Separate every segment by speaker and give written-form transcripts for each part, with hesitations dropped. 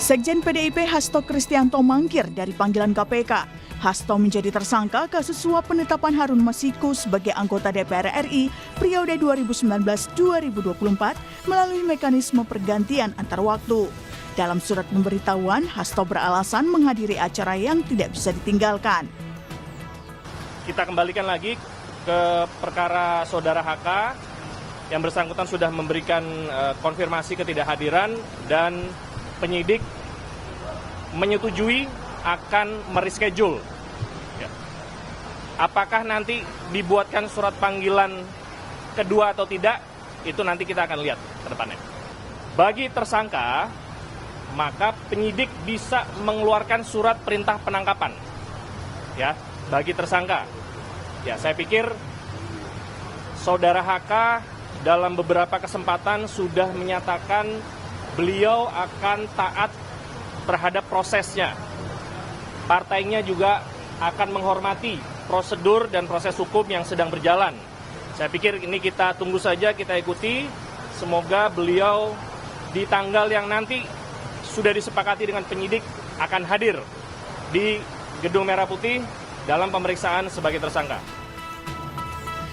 Speaker 1: Sekjen PDIP Hasto Kristianto mangkir dari panggilan KPK. Hasto menjadi tersangka kasus suap penetapan Harun Masiku sebagai anggota DPR RI periode 2019-2024 melalui mekanisme pergantian antar waktu. Dalam surat pemberitahuan, Hasto beralasan menghadiri acara yang tidak bisa ditinggalkan.
Speaker 2: Kita kembalikan lagi ke perkara saudara HK yang bersangkutan sudah memberikan konfirmasi ketidakhadiran dan penyidik menyetujui akan mereschedule. Apakah nanti dibuatkan surat panggilan kedua atau tidak, itu nanti kita akan lihat ke depannya. Bagi tersangka, maka penyidik bisa mengeluarkan surat perintah penangkapan. Ya, bagi tersangka. Ya, saya pikir saudara HK dalam beberapa kesempatan sudah menyatakan beliau akan taat terhadap prosesnya. Partainya juga akan menghormati prosedur dan proses hukum yang sedang berjalan. Saya pikir ini kita tunggu saja, kita ikuti. Semoga beliau di tanggal yang nanti sudah disepakati dengan penyidik akan hadir di Gedung Merah Putih dalam pemeriksaan sebagai tersangka.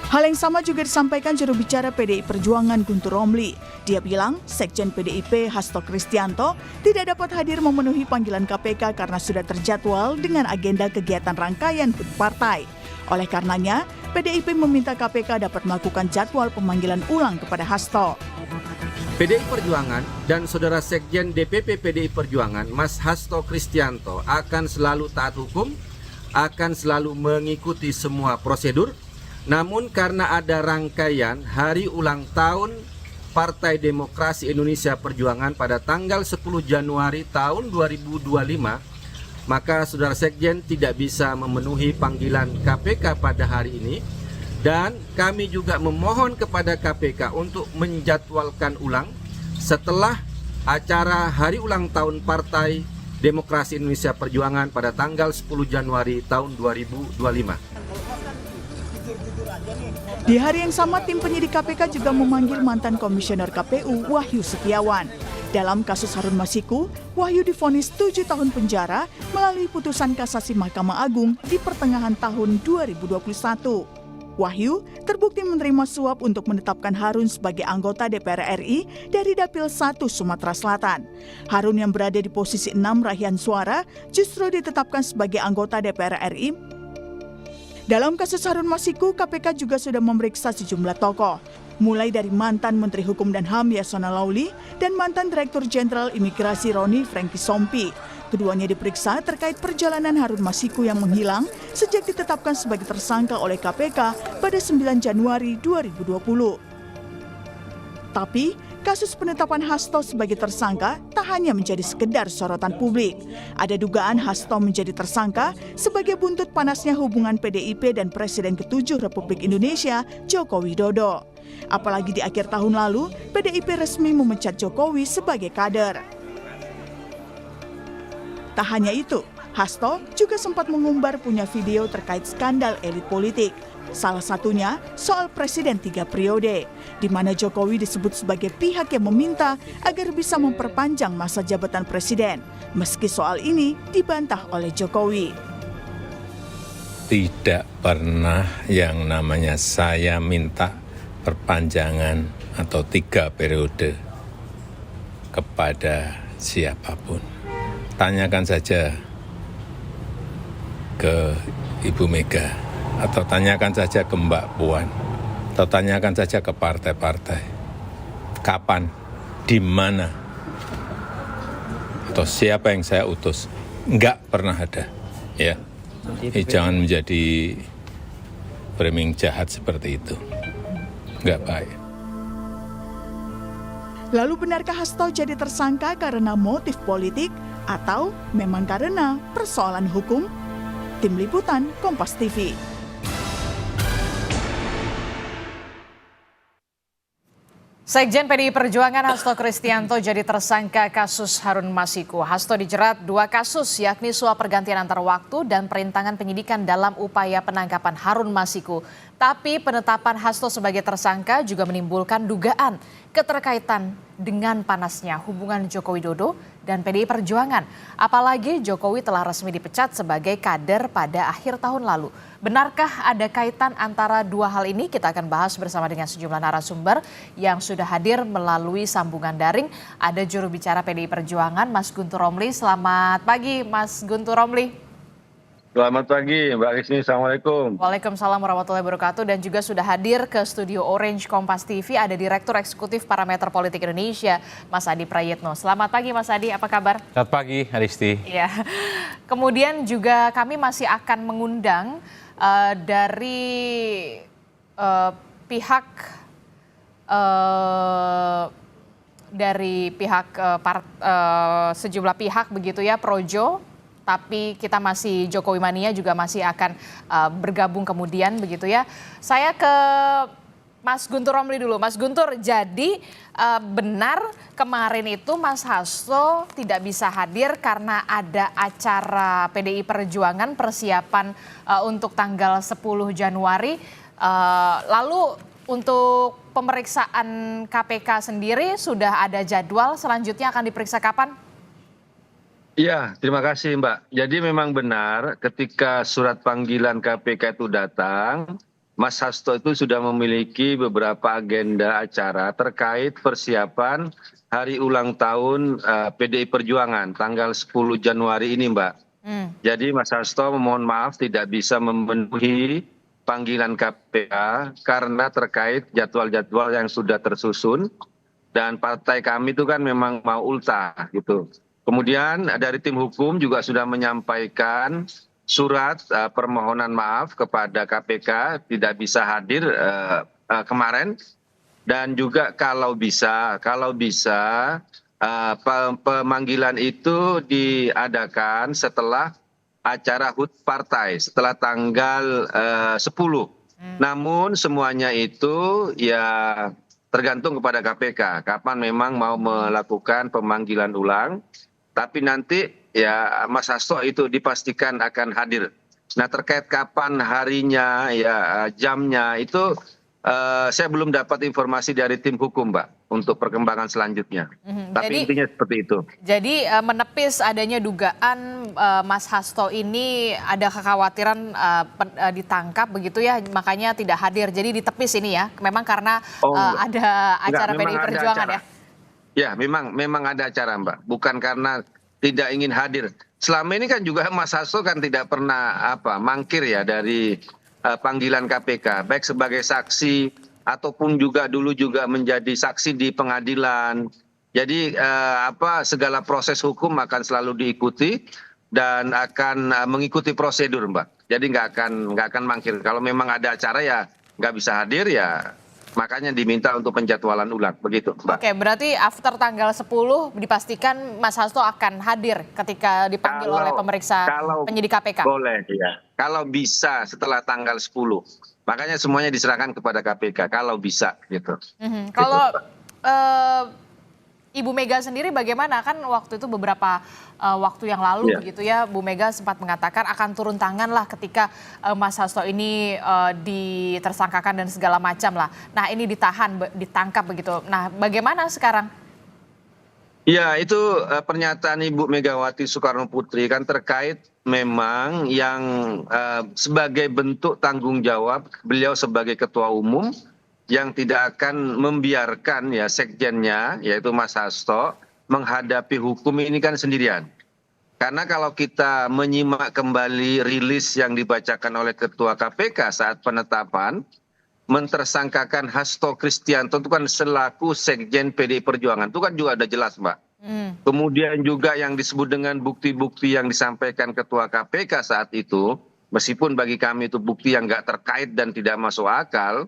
Speaker 1: Hal yang sama juga disampaikan juru bicara PDI Perjuangan Guntur Romli. Dia bilang Sekjen PDIP Hasto Kristianto tidak dapat hadir memenuhi panggilan KPK karena sudah terjadwal dengan agenda kegiatan rangkaian HUT partai. Oleh karenanya, PDIP meminta KPK dapat melakukan jadwal pemanggilan ulang kepada Hasto.
Speaker 3: PDI Perjuangan dan Saudara Sekjen DPP PDI Perjuangan Mas Hasto Kristianto akan selalu taat hukum, akan selalu mengikuti semua prosedur. Namun karena ada rangkaian hari ulang tahun Partai Demokrasi Indonesia Perjuangan pada tanggal 10 Januari tahun 2025, maka Saudara Sekjen tidak bisa memenuhi panggilan KPK pada hari ini. Dan kami juga memohon kepada KPK untuk menjadwalkan ulang setelah acara hari ulang tahun Partai Demokrasi Indonesia Perjuangan pada tanggal 10 Januari tahun 2025.
Speaker 1: Di hari yang sama, tim penyidik KPK juga memanggil mantan komisioner KPU Wahyu Setiawan. Dalam kasus Harun Masiku, Wahyu divonis 7 tahun penjara melalui putusan kasasi Mahkamah Agung di pertengahan tahun 2021. Wahyu terbukti menerima suap untuk menetapkan Harun sebagai anggota DPR RI dari Dapil 1 Sumatera Selatan. Harun yang berada di posisi 6 raihan suara justru ditetapkan sebagai anggota DPR RI. Dalam kasus Harun Masiku, KPK juga sudah memeriksa sejumlah tokoh, mulai dari mantan Menteri Hukum dan HAM Yasona Lauli dan mantan Direktur Jenderal Imigrasi Roni Franky Sompi. Keduanya diperiksa terkait perjalanan Harun Masiku yang menghilang sejak ditetapkan sebagai tersangka oleh KPK pada 9 Januari 2020. Tapi, kasus penetapan Hasto sebagai tersangka tak hanya menjadi sekedar sorotan publik. Ada dugaan Hasto menjadi tersangka sebagai buntut panasnya hubungan PDIP dan Presiden ke-7 Republik Indonesia, Joko Widodo. Apalagi di akhir tahun lalu, PDIP resmi memecat Jokowi sebagai kader. Tak hanya itu, Hasto juga sempat mengumbar punya video terkait skandal elit politik. Salah satunya soal Presiden 3 periode, di mana Jokowi disebut sebagai pihak yang meminta agar bisa memperpanjang masa jabatan Presiden, meski soal ini dibantah oleh Jokowi.
Speaker 4: Tidak pernah yang namanya saya minta perpanjangan atau 3 periode kepada siapapun. Tanyakan saja ke Ibu Mega, atau tanyakan saja ke Mbak Puan, atau tanyakan saja ke partai-partai. Kapan, di mana, atau siapa yang saya utus. Enggak pernah ada. Ya, jangan menjadi framing jahat seperti itu. Enggak baik.
Speaker 1: Lalu benarkah Hasto jadi tersangka karena motif politik atau memang karena persoalan hukum? Tim Liputan Kompas TV.
Speaker 5: Sekjen PDI Perjuangan Hasto Kristianto jadi tersangka kasus Harun Masiku. Hasto dijerat 2 kasus, yakni suap pergantian antar waktu dan perintangan penyidikan dalam upaya penangkapan Harun Masiku. Tapi penetapan Hasto sebagai tersangka juga menimbulkan dugaan keterkaitan dengan panasnya hubungan Joko Widodo dan PDI Perjuangan. Apalagi Jokowi telah resmi dipecat sebagai kader pada akhir tahun lalu. Benarkah ada kaitan antara dua hal ini? Kita akan bahas bersama dengan sejumlah narasumber yang sudah hadir melalui sambungan daring. Ada juru bicara PDI Perjuangan, Mas Guntur Romli. Selamat pagi, Mas Guntur Romli.
Speaker 6: Selamat pagi Mbak Rizmi, Assalamualaikum.
Speaker 5: Waalaikumsalam warahmatullahi wabarakatuh. Dan juga sudah hadir ke studio Orange Kompas TV ada Direktur Eksekutif Parameter Politik Indonesia, Mas Adi Prayitno. Selamat pagi Mas Adi, apa kabar?
Speaker 7: Selamat pagi Aristi.
Speaker 5: Ya. Kemudian juga kami masih akan mengundang dari pihak sejumlah pihak begitu ya, Projo. Tapi kita masih Jokowi Mania juga masih akan bergabung kemudian begitu ya. Saya ke Mas Guntur Romli dulu. Mas Guntur, jadi benar kemarin itu Mas Hasto tidak bisa hadir karena ada acara PDI Perjuangan persiapan untuk tanggal 10 Januari. Lalu untuk pemeriksaan KPK sendiri sudah ada jadwal selanjutnya akan diperiksa kapan?
Speaker 6: Iya, terima kasih Mbak. Jadi memang benar ketika surat panggilan KPK itu datang, Mas Hasto itu sudah memiliki beberapa agenda acara terkait persiapan hari ulang tahun PDI Perjuangan tanggal 10 Januari ini Mbak. Jadi Mas Hasto memohon maaf tidak bisa memenuhi panggilan KPK karena terkait jadwal-jadwal yang sudah tersusun dan partai kami itu kan memang mau ultah gitu. Kemudian dari tim hukum juga sudah menyampaikan surat permohonan maaf kepada KPK tidak bisa hadir kemarin dan juga kalau bisa pemanggilan itu diadakan setelah acara HUT partai setelah tanggal 10. Namun semuanya itu ya tergantung kepada KPK kapan memang mau melakukan pemanggilan ulang. Tapi nanti ya Mas Hasto itu dipastikan akan hadir. Nah terkait kapan harinya ya jamnya itu saya belum dapat informasi dari tim hukum Mbak untuk perkembangan selanjutnya. Tapi intinya seperti itu.
Speaker 5: Jadi menepis adanya dugaan Mas Hasto ini ada kekhawatiran ditangkap begitu ya, makanya tidak hadir. Jadi ditepis ini ya, memang karena ada acara PDI Perjuangan ya?
Speaker 6: Ya memang ada acara Mbak, bukan karena tidak ingin hadir. Selama ini kan juga Mas Hasto kan tidak pernah mangkir ya dari panggilan KPK, baik sebagai saksi ataupun juga dulu juga menjadi saksi di pengadilan. Jadi segala proses hukum akan selalu diikuti dan akan mengikuti prosedur Mbak. Jadi nggak akan mangkir. Kalau memang ada acara ya nggak bisa hadir ya. Makanya diminta untuk penjadwalan ulang, begitu Mbak.
Speaker 5: Oke, berarti after tanggal 10 dipastikan Mas Hasto akan hadir ketika dipanggil oleh pemeriksa penyidik KPK? Boleh,
Speaker 6: ya. Kalau bisa setelah tanggal 10. Makanya semuanya diserahkan kepada KPK, kalau bisa gitu.
Speaker 5: Kalau Ibu Mega sendiri bagaimana? Kan waktu itu beberapa waktu yang lalu begitu ya, Bu Mega sempat mengatakan akan turun tangan lah ketika Mas Hasto ini ditersangkakan dan segala macam lah. Nah ini ditangkap begitu. Nah bagaimana sekarang?
Speaker 6: Ya itu pernyataan Ibu Megawati Soekarno Putri kan terkait memang yang sebagai bentuk tanggung jawab beliau sebagai ketua umum yang tidak akan membiarkan ya sekjennya yaitu Mas Hasto menghadapi hukum ini kan sendirian. Karena kalau kita menyimak kembali rilis yang dibacakan oleh Ketua KPK saat penetapan, mentersangkakan Hasto Kristianto itu kan selaku sekjen PDI Perjuangan, itu kan juga ada jelas Mbak. Kemudian juga yang disebut dengan bukti-bukti yang disampaikan Ketua KPK saat itu, meskipun bagi kami itu bukti yang nggak terkait dan tidak masuk akal,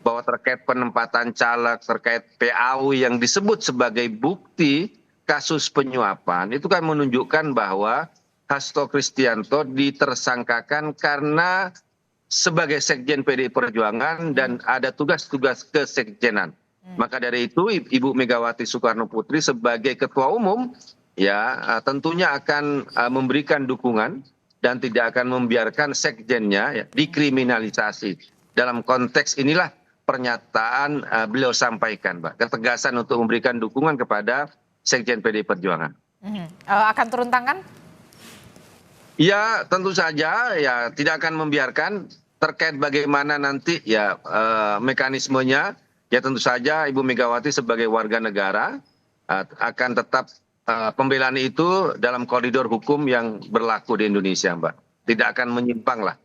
Speaker 6: bahwa terkait penempatan caleg, terkait PAU yang disebut sebagai bukti kasus penyuapan, itu kan menunjukkan bahwa Hasto Kristianto ditersangkakan karena sebagai sekjen PDI Perjuangan dan ada tugas-tugas kesekjenan. Maka dari itu Ibu Megawati Soekarno Putri sebagai ketua umum ya tentunya akan memberikan dukungan dan tidak akan membiarkan sekjennya ya, dikriminalisasi. Dalam konteks inilah pernyataan beliau sampaikan, Mbak, ketegasan untuk memberikan dukungan kepada sekjen PDI Perjuangan.
Speaker 5: Akan turun tangan?
Speaker 6: Ya, tentu saja ya tidak akan membiarkan terkait bagaimana nanti ya mekanismenya. Ya tentu saja Ibu Megawati sebagai warga negara akan tetap pembelaan itu dalam koridor hukum yang berlaku di Indonesia, Mbak. Tidak akan menyimpang lah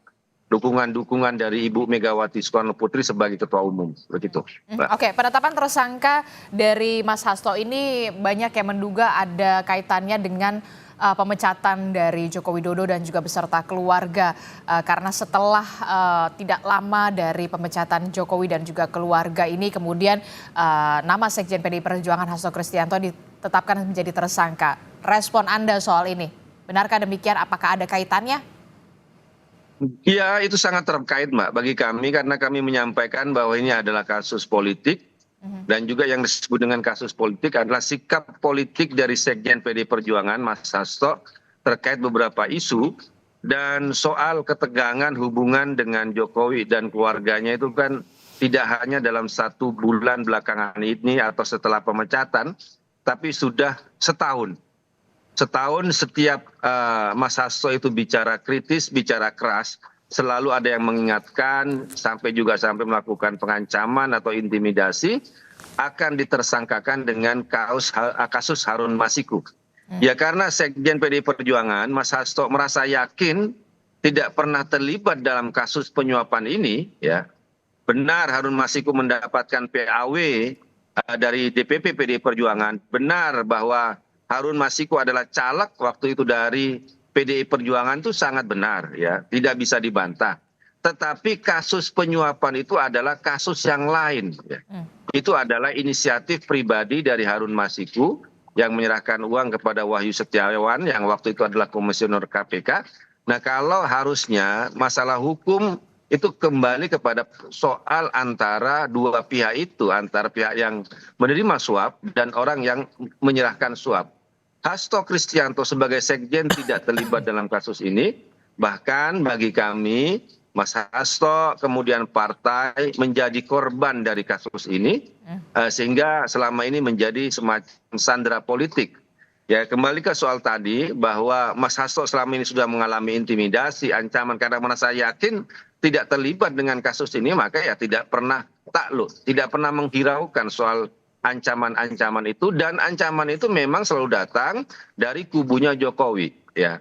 Speaker 6: dukungan-dukungan dari Ibu Megawati Soekarno Putri sebagai Ketua Umum, begitu.
Speaker 5: Oke, penetapan tersangka dari Mas Hasto ini banyak yang menduga ada kaitannya dengan pemecatan dari Joko Widodo dan juga beserta keluarga karena setelah tidak lama dari pemecatan Jokowi dan juga keluarga ini kemudian nama Sekjen PDI Perjuangan Hasto Kristianto ditetapkan menjadi tersangka. Respon Anda soal ini, benarkah demikian? Apakah ada kaitannya?
Speaker 6: Ya, itu sangat terkait, Mbak, bagi kami karena kami menyampaikan bahwa ini adalah kasus politik. Dan juga yang disebut dengan kasus politik adalah sikap politik dari Sekjen PDI Perjuangan Mas Hasto terkait beberapa isu dan soal ketegangan hubungan dengan Jokowi dan keluarganya itu kan tidak hanya dalam 1 bulan belakangan ini atau setelah pemecatan, tapi sudah setahun. Setahun setiap Mas Hasto itu bicara kritis, bicara keras, selalu ada yang mengingatkan sampai melakukan pengancaman atau intimidasi akan ditersangkakan dengan kasus Harun Masiku. Ya karena Sekjen PDI Perjuangan Mas Hasto merasa yakin tidak pernah terlibat dalam kasus penyuapan ini, ya. Benar Harun Masiku mendapatkan PAW dari DPP PDI Perjuangan, benar bahwa Harun Masiku adalah caleg waktu itu dari PDI Perjuangan, itu sangat benar, ya, tidak bisa dibantah. Tetapi kasus penyuapan itu adalah kasus yang lain. Ya. Itu adalah inisiatif pribadi dari Harun Masiku yang menyerahkan uang kepada Wahyu Setiawan yang waktu itu adalah komisioner KPK. Nah kalau harusnya masalah hukum itu kembali kepada soal antara dua pihak itu, antara pihak yang menerima suap dan orang yang menyerahkan suap. Hasto Kristianto sebagai sekjen tidak terlibat dalam kasus ini, bahkan bagi kami Mas Hasto kemudian partai menjadi korban dari kasus ini, sehingga selama ini menjadi semacam sandera politik. Ya kembali ke soal tadi bahwa Mas Hasto selama ini sudah mengalami intimidasi, ancaman karena merasa yakin tidak terlibat dengan kasus ini, maka ya tidak pernah takluk, tidak pernah menghiraukan soal ancaman-ancaman itu, dan ancaman itu memang selalu datang dari kubunya Jokowi. Ya,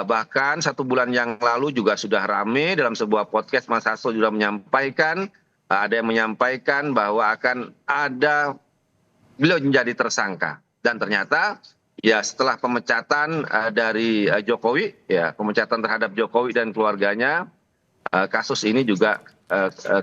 Speaker 6: bahkan 1 bulan yang lalu juga sudah rame dalam sebuah podcast Mas Hasto juga menyampaikan, ada yang menyampaikan bahwa akan ada beliau menjadi tersangka, dan ternyata ya setelah pemecatan dari Jokowi, ya pemecatan terhadap Jokowi dan keluarganya, kasus ini juga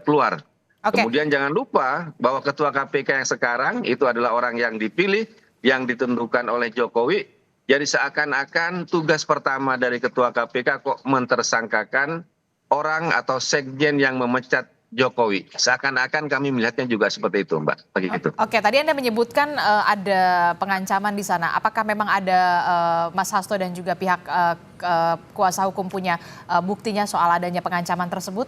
Speaker 6: keluar. Okay. Kemudian jangan lupa bahwa ketua KPK yang sekarang itu adalah orang yang dipilih, yang ditentukan oleh Jokowi. Jadi seakan-akan tugas pertama dari ketua KPK kok mentersangkakan orang atau sekjen yang memecat Jokowi. Seakan-akan kami melihatnya juga seperti itu, Mbak. Begitu.
Speaker 5: Oke, tadi Anda menyebutkan ada pengancaman di sana. Apakah memang ada Mas Hasto dan juga pihak kuasa hukum punya buktinya soal adanya pengancaman tersebut?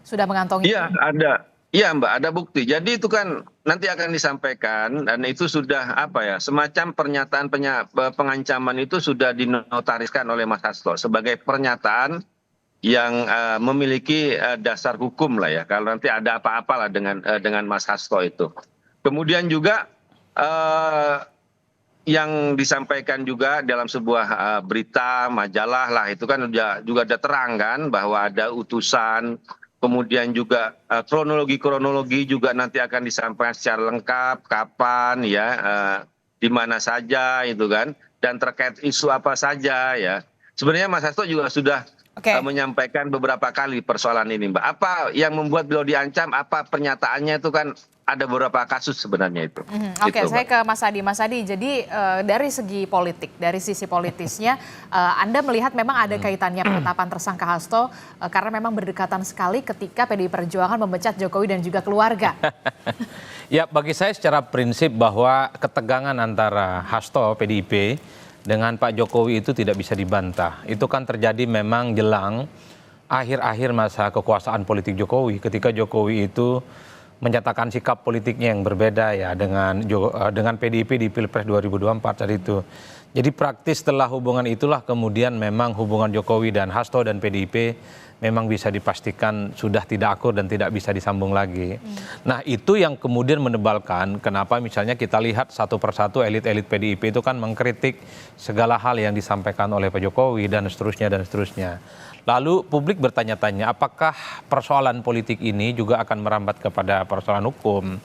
Speaker 5: Sudah mengantongi?
Speaker 6: Iya, ada. Iya Mbak, ada bukti. Jadi itu kan nanti akan disampaikan, dan itu sudah apa ya, semacam pernyataan pengancaman itu sudah dinotariskan oleh Mas Hasto sebagai pernyataan yang memiliki dasar hukum lah ya. Kalau nanti ada apa-apa lah dengan Mas Hasto itu. Kemudian juga yang disampaikan juga dalam sebuah berita majalah lah itu kan juga ada terang kan bahwa ada utusan. Kemudian juga kronologi juga nanti akan disampaikan secara lengkap, kapan ya, di mana saja itu kan, dan terkait isu apa saja ya. Sebenarnya Mas Hasto juga sudah menyampaikan beberapa kali persoalan ini, Mbak. Apa yang membuat beliau diancam, apa pernyataannya itu kan ada beberapa kasus sebenarnya itu.
Speaker 5: Oke, saya ke Mas Adi. Mas Adi, jadi dari segi politik, dari sisi politisnya, Anda melihat memang ada kaitannya penetapan tersangka Hasto karena memang berdekatan sekali ketika PDI Perjuangan memecat Jokowi dan juga keluarga.
Speaker 7: Ya, bagi saya secara prinsip bahwa ketegangan antara Hasto PDIP dengan Pak Jokowi itu tidak bisa dibantah. Itu kan terjadi memang jelang akhir-akhir masa kekuasaan politik Jokowi, ketika Jokowi itu menyatakan sikap politiknya yang berbeda ya dengan PDIP di Pilpres 2024 saat itu. Jadi praktis setelah hubungan itulah kemudian memang hubungan Jokowi dan Hasto dan PDIP memang bisa dipastikan sudah tidak akur dan tidak bisa disambung lagi. Nah itu yang kemudian menebalkan kenapa misalnya kita lihat satu persatu elit-elit PDIP itu kan mengkritik segala hal yang disampaikan oleh Pak Jokowi dan seterusnya dan seterusnya. Lalu publik bertanya-tanya apakah persoalan politik ini juga akan merambat kepada persoalan hukum.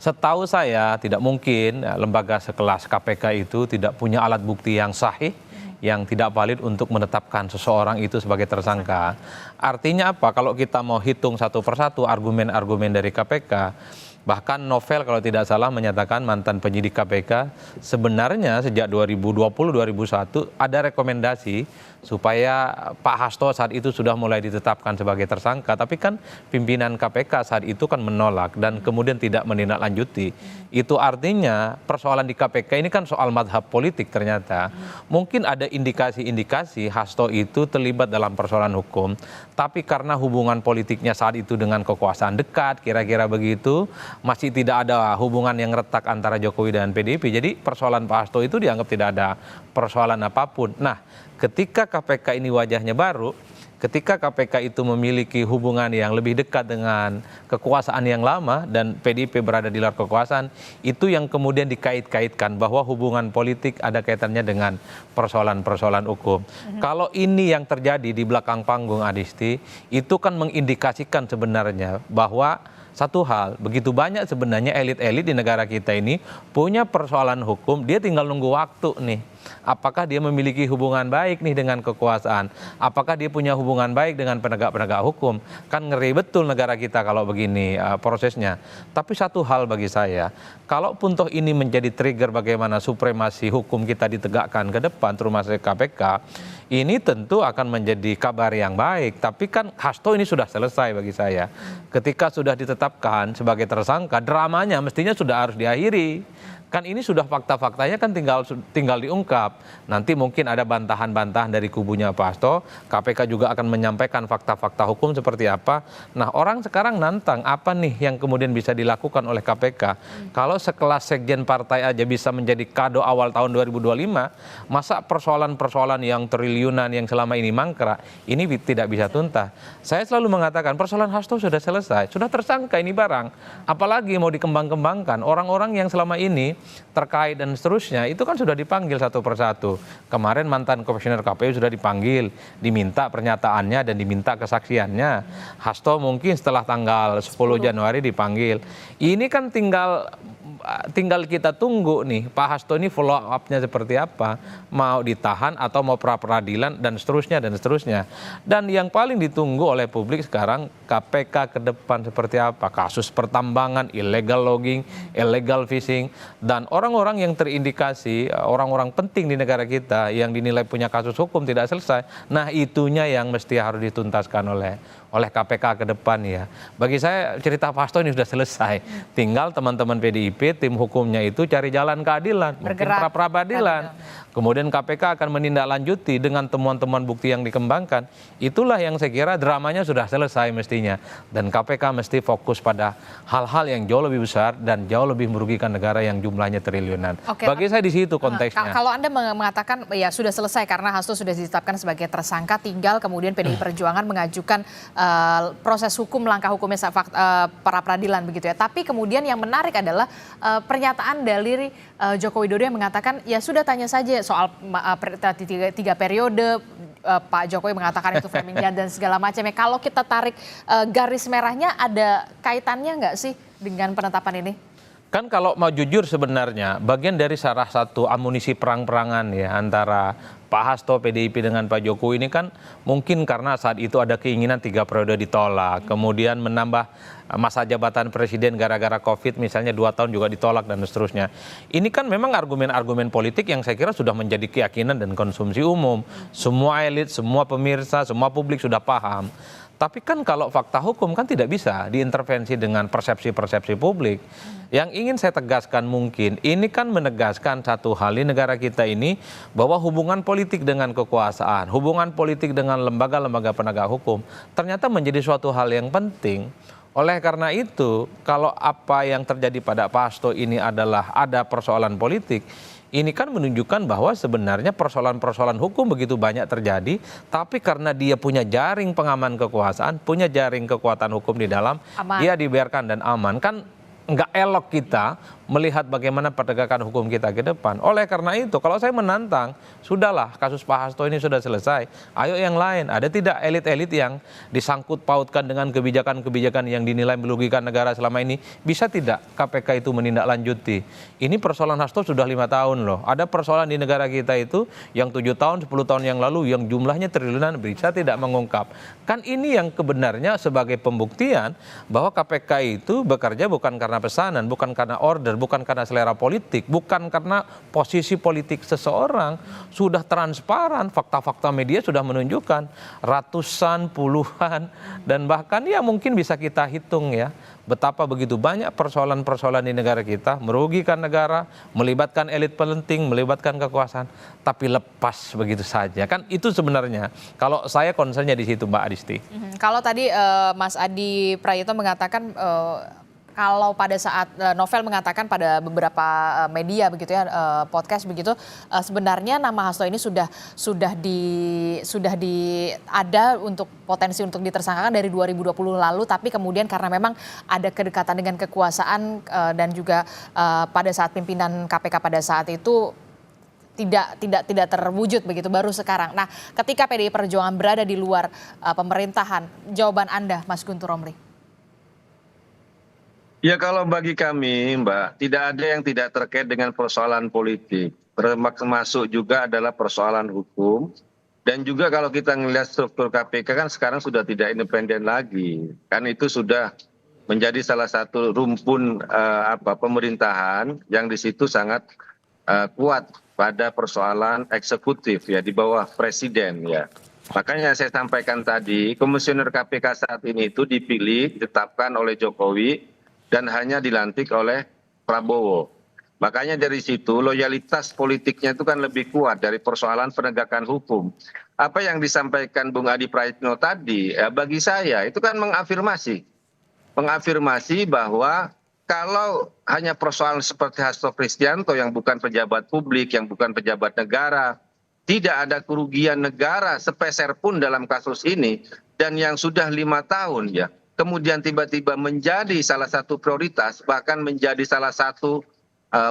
Speaker 7: Setahu saya tidak mungkin lembaga sekelas KPK itu tidak punya alat bukti yang sahih, yang tidak valid untuk menetapkan seseorang itu sebagai tersangka. Artinya apa? Kalau kita mau hitung satu persatu argumen-argumen dari KPK, bahkan Novel kalau tidak salah menyatakan mantan penyidik KPK sebenarnya sejak 2020-2021 ada rekomendasi supaya Pak Hasto saat itu sudah mulai ditetapkan sebagai tersangka, tapi kan pimpinan KPK saat itu kan menolak dan kemudian tidak menindaklanjuti. Itu artinya persoalan di KPK ini kan soal madhab politik ternyata. Mungkin ada indikasi-indikasi Hasto itu terlibat dalam persoalan hukum, tapi karena hubungan politiknya saat itu dengan kekuasaan dekat, kira-kira begitu, masih tidak ada hubungan yang retak antara Jokowi dan PDIP. Jadi persoalan Pak Hasto itu dianggap tidak ada persoalan apapun. Nah, ketika KPK ini wajahnya baru, ketika KPK itu memiliki hubungan yang lebih dekat dengan kekuasaan yang lama dan PDIP berada di luar kekuasaan, itu yang kemudian dikait-kaitkan bahwa hubungan politik ada kaitannya dengan persoalan-persoalan hukum. Kalau ini yang terjadi di belakang panggung, Adisti, itu kan mengindikasikan sebenarnya bahwa satu hal, begitu banyak sebenarnya elit-elit di negara kita ini punya persoalan hukum, dia tinggal nunggu waktu nih. Apakah dia memiliki hubungan baik nih dengan kekuasaan? Apakah dia punya hubungan baik dengan penegak-penegak hukum? Kan ngeri betul negara kita kalau begini prosesnya. Tapi satu hal bagi saya, kalaupun toh ini menjadi trigger bagaimana supremasi hukum kita ditegakkan ke depan, termasuk KPK, ini tentu akan menjadi kabar yang baik. Tapi kan Hasto ini sudah selesai bagi saya. Ketika sudah ditetapkan sebagai tersangka, dramanya mestinya sudah harus diakhiri. Kan ini sudah fakta-faktanya kan tinggal diungkap. Nanti mungkin ada bantahan-bantahan dari kubunya Pak Hasto. KPK juga akan menyampaikan fakta-fakta hukum seperti apa. Nah, orang sekarang nantang apa nih yang kemudian bisa dilakukan oleh KPK. Kalau sekelas sekjen partai aja bisa menjadi kado awal tahun 2025, masa persoalan-persoalan yang triliunan yang selama ini mangkrak, ini tidak bisa tuntas. Saya selalu mengatakan persoalan Hasto sudah selesai, sudah tersangka ini barang. Apalagi mau dikembang-kembangkan, orang-orang yang selama ini terkait dan seterusnya itu kan sudah dipanggil satu persatu. Kemarin mantan komisioner KPU sudah dipanggil, diminta pernyataannya dan diminta kesaksiannya. Hasto mungkin setelah tanggal 10 Januari dipanggil. Ini kan tinggal kita tunggu nih Pak Hasto ini follow up-nya seperti apa, mau ditahan atau mau pra-peradilan dan seterusnya dan seterusnya. Dan yang paling ditunggu oleh publik sekarang KPK ke depan seperti apa, kasus pertambangan, illegal logging, illegal fishing, dan orang-orang yang terindikasi orang-orang penting di negara kita yang dinilai punya kasus hukum tidak selesai. Nah, itunya yang mesti harus dituntaskan oleh KPK ke depan ya. Bagi saya cerita Pak Hasto ini sudah selesai. Tinggal teman-teman PDIP, tim hukumnya itu cari jalan keadilan, mungkin pra-peradilan. Kemudian KPK akan menindaklanjuti dengan temuan-temuan bukti yang dikembangkan. Itulah yang saya kira dramanya sudah selesai mestinya. Dan KPK mesti fokus pada hal-hal yang jauh lebih besar dan jauh lebih merugikan negara yang jumlahnya triliunan. Oke, bagi saya di situ konteksnya.
Speaker 5: Kalau Anda mengatakan ya sudah selesai karena Hasto sudah ditetapkan sebagai tersangka, tinggal kemudian PDI Perjuangan mengajukan proses hukum, langkah hukumnya para peradilan begitu ya. Tapi kemudian yang menarik adalah pernyataan dari Joko Widodo yang mengatakan ya sudah tanya saja soal tiga periode. Pak Jokowi mengatakan itu framing dan segala macamnya. Kalau kita tarik garis merahnya, ada kaitannya nggak sih dengan penetapan ini?
Speaker 7: Kan kalau mau jujur sebenarnya bagian dari salah satu amunisi perang-perangan ya antara Pak Hasto PDIP dengan Pak Jokowi ini kan mungkin karena saat itu ada keinginan 3 periode ditolak, kemudian menambah masa jabatan presiden gara-gara COVID misalnya 2 tahun juga ditolak dan seterusnya. Ini kan memang argumen-argumen politik yang saya kira sudah menjadi keyakinan dan konsumsi umum. Semua elit, semua pemirsa, semua publik sudah paham. Tapi kan kalau fakta hukum kan tidak bisa diintervensi dengan persepsi-persepsi publik. Yang ingin saya tegaskan mungkin, ini kan menegaskan satu hal di negara kita ini, bahwa hubungan politik dengan kekuasaan, hubungan politik dengan lembaga-lembaga penegak hukum, ternyata menjadi suatu hal yang penting Oleh karena itu, kalau apa yang terjadi pada Pak Hasto ini adalah ada persoalan politik, ini kan menunjukkan bahwa sebenarnya persoalan-persoalan hukum begitu banyak terjadi, tapi karena dia punya jaring pengaman kekuasaan, punya jaring kekuatan hukum di dalam,
Speaker 5: Aman.
Speaker 7: dia dibiarkan dan aman. Kan nggak elok kita melihat bagaimana penegakan hukum kita ke depan. Oleh karena itu, kalau saya menantang, sudahlah kasus Pak Hasto ini sudah selesai. Ayo yang lain, ada tidak elit-elit yang disangkut pautkan dengan kebijakan-kebijakan yang dinilai merugikan negara selama ini? Bisa tidak KPK itu menindaklanjuti? Ini persoalan Hasto sudah 5 tahun loh. Ada persoalan di negara kita itu yang 7 tahun, 10 tahun yang lalu yang jumlahnya triliunan bisa tidak mengungkap. Kan ini yang kebenarnya sebagai pembuktian bahwa KPK itu bekerja bukan karena pesanan, bukan karena order, bukan karena selera politik, bukan karena posisi politik seseorang. Sudah transparan, fakta-fakta media sudah menunjukkan ratusan, puluhan, dan bahkan ya mungkin bisa kita hitung ya, betapa begitu banyak persoalan-persoalan di negara kita, merugikan negara, melibatkan elit penting, melibatkan kekuasaan, tapi lepas begitu saja. Kan itu sebenarnya, kalau saya concernnya di situ Mbak Adisti.
Speaker 5: Kalau tadi Mas Adi Prayitno mengatakan kalau pada saat Novel mengatakan pada beberapa media begitu ya, podcast begitu, sebenarnya nama Hasto ini sudah ada untuk potensi untuk ditersangkakan dari 2020 lalu, tapi kemudian karena memang ada kedekatan dengan kekuasaan dan juga pada saat pimpinan KPK pada saat itu tidak terwujud begitu, baru sekarang. Nah, ketika PDI Perjuangan berada di luar pemerintahan, jawaban Anda Mas Guntur Romli?
Speaker 6: Ya kalau bagi kami Mbak, tidak ada yang tidak terkait dengan persoalan politik. Termasuk juga adalah persoalan hukum. Dan juga kalau kita melihat struktur KPK kan sekarang sudah tidak independen lagi. Kan itu sudah menjadi salah satu rumpun pemerintahan yang di situ sangat kuat pada persoalan eksekutif ya, di bawah presiden ya. Makanya saya sampaikan tadi, komisioner KPK saat ini itu dipilih, ditetapkan oleh Jokowi, dan hanya dilantik oleh Prabowo. Makanya dari situ loyalitas politiknya itu kan lebih kuat dari persoalan penegakan hukum. Apa yang disampaikan Bung Adi Praitno tadi, bagi saya itu kan mengafirmasi bahwa kalau hanya persoalan seperti Hasto Kristianto yang bukan pejabat publik, yang bukan pejabat negara, tidak ada kerugian negara sepeser pun dalam kasus ini, dan yang sudah 5 tahun ya, kemudian tiba-tiba menjadi salah satu prioritas, bahkan menjadi salah satu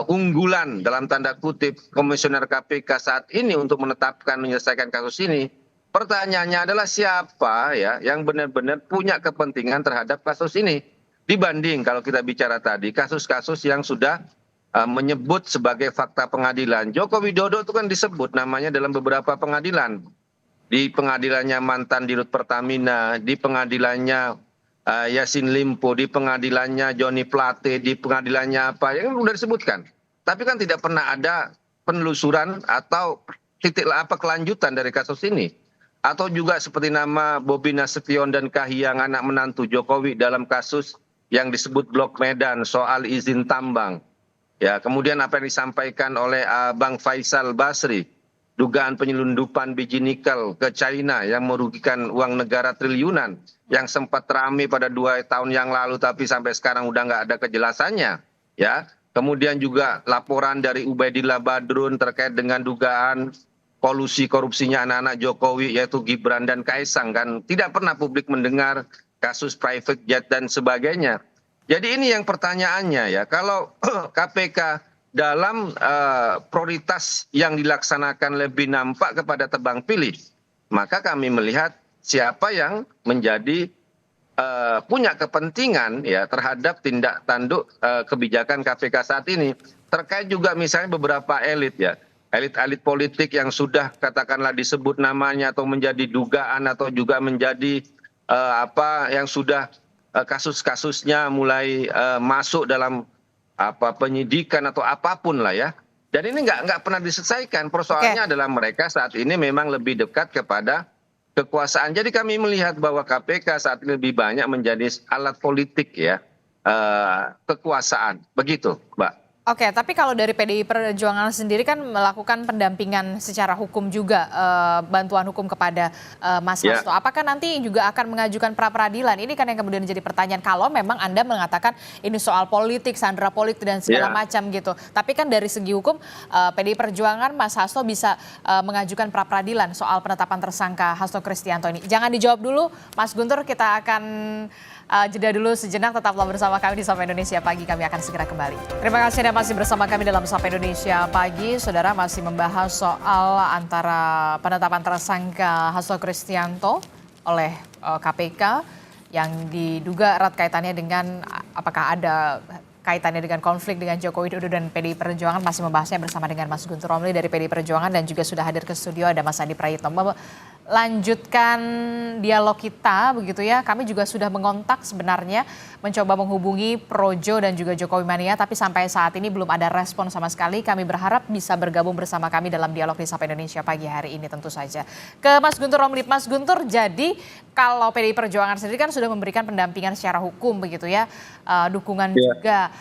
Speaker 6: unggulan dalam tanda kutip komisioner KPK saat ini untuk menyelesaikan kasus ini. Pertanyaannya adalah siapa ya yang benar-benar punya kepentingan terhadap kasus ini, dibanding kalau kita bicara tadi kasus-kasus yang sudah menyebut sebagai fakta pengadilan. Joko Widodo itu kan disebut namanya dalam beberapa pengadilan, di pengadilannya mantan Dirut Pertamina, di pengadilannya Yassin Limpo, di pengadilannya Johnny Plate, di pengadilannya apa yang sudah disebutkan. Tapi kan tidak pernah ada penelusuran atau kelanjutan dari kasus ini. Atau juga seperti nama Bobi Nasution dan Kahiyang, anak menantu Jokowi, dalam kasus yang disebut Blok Medan soal izin tambang. Ya, kemudian apa yang disampaikan oleh Bang Faisal Basri, dugaan penyelundupan biji nikel ke China yang merugikan uang negara triliunan, yang sempat ramai pada 2 tahun yang lalu tapi sampai sekarang udah nggak ada kejelasannya ya. Kemudian juga laporan dari Ubaidillah Badrun terkait dengan dugaan kolusi korupsinya anak-anak Jokowi yaitu Gibran dan Kaisang, kan tidak pernah publik mendengar kasus private jet dan sebagainya. Jadi ini yang pertanyaannya ya, kalau KPK dalam prioritas yang dilaksanakan lebih nampak kepada tebang pilih, maka kami melihat siapa yang menjadi punya kepentingan ya terhadap tindak tanduk kebijakan KPK saat ini. Terkait juga misalnya beberapa elit ya, elit-elit politik yang sudah katakanlah disebut namanya atau menjadi dugaan atau juga menjadi yang sudah kasus-kasusnya mulai masuk dalam penyidikan atau apapun lah ya. Dan ini nggak pernah diselesaikan. Persoalannya adalah mereka saat ini memang lebih dekat kepada kekuasaan. Jadi kami melihat bahwa KPK saat ini lebih banyak menjadi alat politik ya, kekuasaan. Begitu, Mbak.
Speaker 5: Oke, tapi kalau dari PDI Perjuangan sendiri kan melakukan pendampingan secara hukum juga, bantuan hukum kepada Mas
Speaker 6: Ya.
Speaker 5: Hasto. Apakah nanti juga akan mengajukan pra peradilan? Ini kan yang kemudian jadi pertanyaan. Kalau memang Anda mengatakan ini soal politik, sandera politik dan segala
Speaker 6: Ya.
Speaker 5: macam gitu. Tapi kan dari segi hukum PDI Perjuangan Mas Hasto bisa mengajukan pra peradilan soal penetapan tersangka Hasto Kristianto ini. Jangan dijawab dulu, Mas Guntur. Kita akan jeda dulu sejenak, tetaplah bersama kami di Sapa Indonesia Pagi, kami akan segera kembali. Terima kasih Anda masih bersama kami dalam Sapa Indonesia Pagi. Saudara, masih membahas soal antara penetapan tersangka Hasto Kristianto oleh KPK yang diduga erat kaitannya dengan apakah ada kaitannya dengan konflik dengan Joko Widodo dan PDI Perjuangan. Masih membahasnya bersama dengan Mas Guntur Romli dari PDI Perjuangan, dan juga sudah hadir ke studio ada Mas Adi Prayitno. Lanjutkan dialog kita begitu ya. Kami juga sudah mengontak sebenarnya, mencoba menghubungi Projo dan juga Jokowi Mania, tapi sampai saat ini belum ada respon sama sekali. Kami berharap bisa bergabung bersama kami dalam dialog di Sapa Indonesia Pagi hari ini tentu saja. Ke Mas Guntur Romli. Mas Guntur, jadi kalau PDI Perjuangan sendiri kan sudah memberikan pendampingan secara hukum begitu ya, dukungan juga.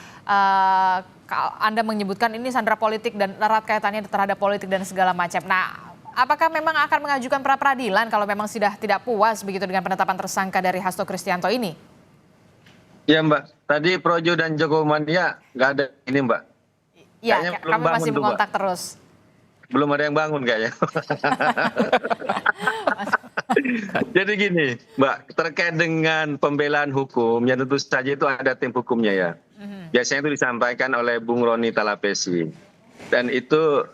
Speaker 5: Anda menyebutkan ini sandera politik dan erat kaitannya terhadap politik dan segala macam. Nah, apakah memang akan mengajukan pra peradilan kalau memang sudah tidak puas begitu dengan penetapan tersangka dari Hasto Kristianto ini?
Speaker 6: Ya Mbak, tadi Projo dan Jokowi Mania nggak ada ini Mbak.
Speaker 5: Iya,
Speaker 6: Kayaknya belum
Speaker 5: kami
Speaker 6: bangun
Speaker 5: masih
Speaker 6: tuh, Mbak.
Speaker 5: mengontak terus.
Speaker 6: Belum ada yang bangun kayaknya. Jadi gini Mbak, terkait dengan pembelaan hukum, ya tentu saja itu ada tim hukumnya ya. Biasanya itu disampaikan oleh Bung Roni Talapesi. Dan itu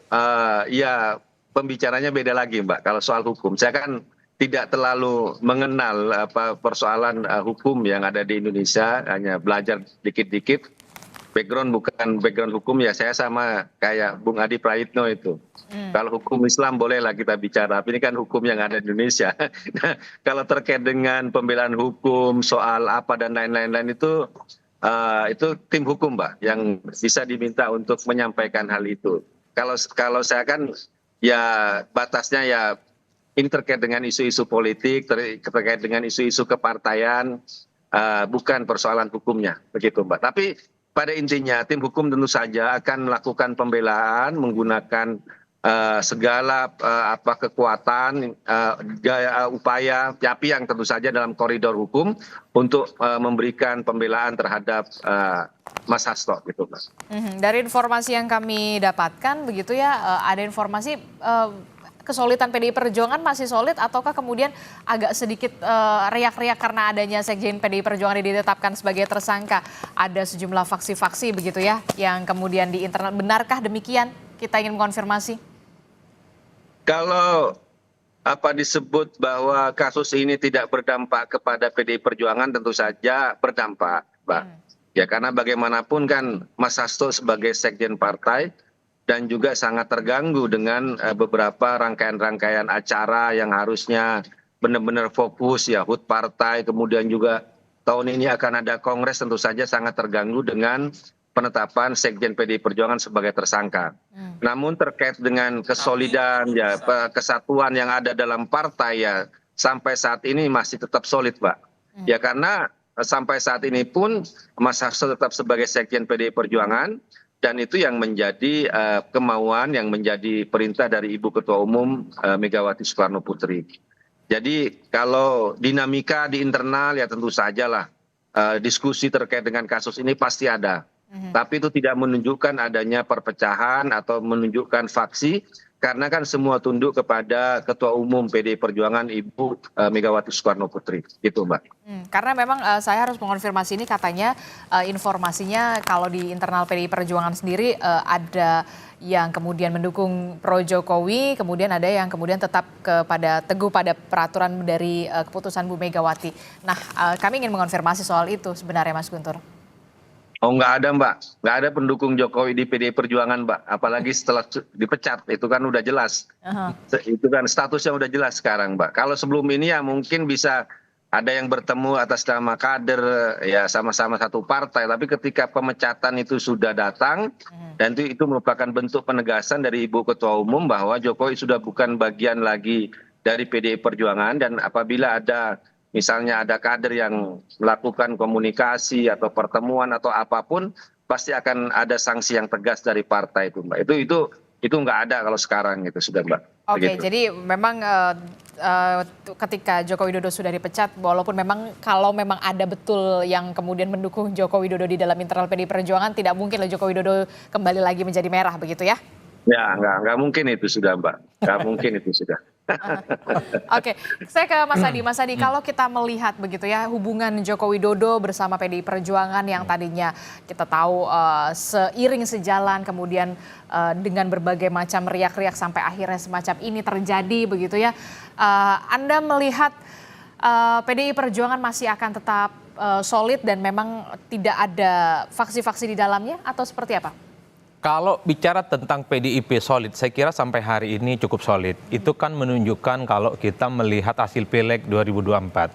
Speaker 6: ya pembicaranya beda lagi Mbak. Kalau soal hukum, saya kan tidak terlalu mengenal persoalan hukum yang ada di Indonesia, hanya belajar dikit-dikit. Background bukan background hukum ya, saya sama kayak Bung Adi Prayitno itu. Kalau hukum Islam bolehlah kita bicara, tapi ini kan hukum yang ada di Indonesia. Nah, kalau terkait dengan pembelaan hukum, soal apa dan lain-lain itu tim hukum Mbak yang bisa diminta untuk menyampaikan hal itu. Kalau saya kan ya batasnya ya ini terkait dengan isu-isu politik, terkait dengan isu-isu kepartaian, bukan persoalan hukumnya, begitu Mbak. Tapi pada intinya tim hukum tentu saja akan melakukan pembelaan menggunakan segala kekuatan, upaya yang tentu saja dalam koridor hukum untuk memberikan pembelaan terhadap Mas Hasto gitu Mas.
Speaker 5: Dari informasi yang kami dapatkan begitu ya, ada informasi kesulitan PDI Perjuangan masih solid, ataukah kemudian agak sedikit riak-riak karena adanya Sekjen PDI Perjuangan yang ditetapkan sebagai tersangka? Ada sejumlah faksi-faksi begitu ya yang kemudian di internal. Benarkah demikian? Kita ingin mengonfirmasi.
Speaker 6: Kalau disebut bahwa kasus ini tidak berdampak kepada PDI Perjuangan, tentu saja berdampak, Mbak. Ya karena bagaimanapun kan Mas Hasto sebagai sekjen partai dan juga sangat terganggu dengan beberapa rangkaian-rangkaian acara yang harusnya benar-benar fokus ya, HUT partai, kemudian juga tahun ini akan ada kongres, tentu saja sangat terganggu dengan penetapan Sekjen PDI Perjuangan sebagai tersangka. Namun terkait dengan kesolidan ya, kesatuan yang ada dalam partai ya, sampai saat ini masih tetap solid, Pak. Ya karena sampai saat ini pun Mas Hasto tetap sebagai Sekjen PDI Perjuangan, dan itu yang menjadi kemauan, yang menjadi perintah dari Ibu Ketua Umum Megawati Soekarno Putri. Jadi kalau dinamika di internal ya tentu sajalah diskusi terkait dengan kasus ini pasti ada. Tapi itu tidak menunjukkan adanya perpecahan atau menunjukkan faksi, karena kan semua tunduk kepada Ketua Umum PDI Perjuangan Ibu Megawati Soekarno Putri, gitu Mbak.
Speaker 5: Karena memang saya harus mengonfirmasi ini, katanya informasinya kalau di internal PDI Perjuangan sendiri ada yang kemudian mendukung pro Jokowi, kemudian ada yang kemudian tetap teguh pada peraturan dari keputusan Bu Megawati. Nah, kami ingin mengonfirmasi soal itu sebenarnya Mas Guntur.
Speaker 6: Oh nggak ada Mbak, nggak ada pendukung Jokowi di PDI Perjuangan Mbak, apalagi setelah dipecat, itu kan udah jelas. Itu kan statusnya udah jelas sekarang Mbak. Kalau sebelum ini ya mungkin bisa ada yang bertemu atas nama kader ya sama-sama satu partai, tapi ketika pemecatan itu sudah datang dan itu merupakan bentuk penegasan dari Ibu Ketua Umum bahwa Jokowi sudah bukan bagian lagi dari PDI Perjuangan, dan apabila ada misalnya ada kader yang melakukan komunikasi atau pertemuan atau apapun, pasti akan ada sanksi yang tegas dari partai itu, Mbak. Itu nggak ada kalau sekarang gitu sudah, Mbak.
Speaker 5: Oke,
Speaker 6: Begitu.
Speaker 5: jadi memang ketika Joko Widodo sudah dipecat, walaupun memang kalau memang ada betul yang kemudian mendukung Joko Widodo di dalam internal PDI Perjuangan, tidak mungkin lah Joko Widodo kembali lagi menjadi merah, begitu ya?
Speaker 6: Ya, nggak mungkin itu sudah, Mbak. Nggak mungkin itu sudah.
Speaker 5: Oke, saya ke Mas Adi. Mas Adi, kalau kita melihat begitu ya hubungan Joko Widodo bersama PDI Perjuangan yang tadinya kita tahu seiring sejalan, kemudian dengan berbagai macam riak-riak sampai akhirnya semacam ini terjadi begitu ya. Anda melihat PDI Perjuangan masih akan tetap solid dan memang tidak ada faksi-faksi di dalamnya atau seperti apa?
Speaker 7: Kalau bicara tentang PDIP solid, saya kira sampai hari ini cukup solid. Itu kan menunjukkan kalau kita melihat hasil Pileg 2024.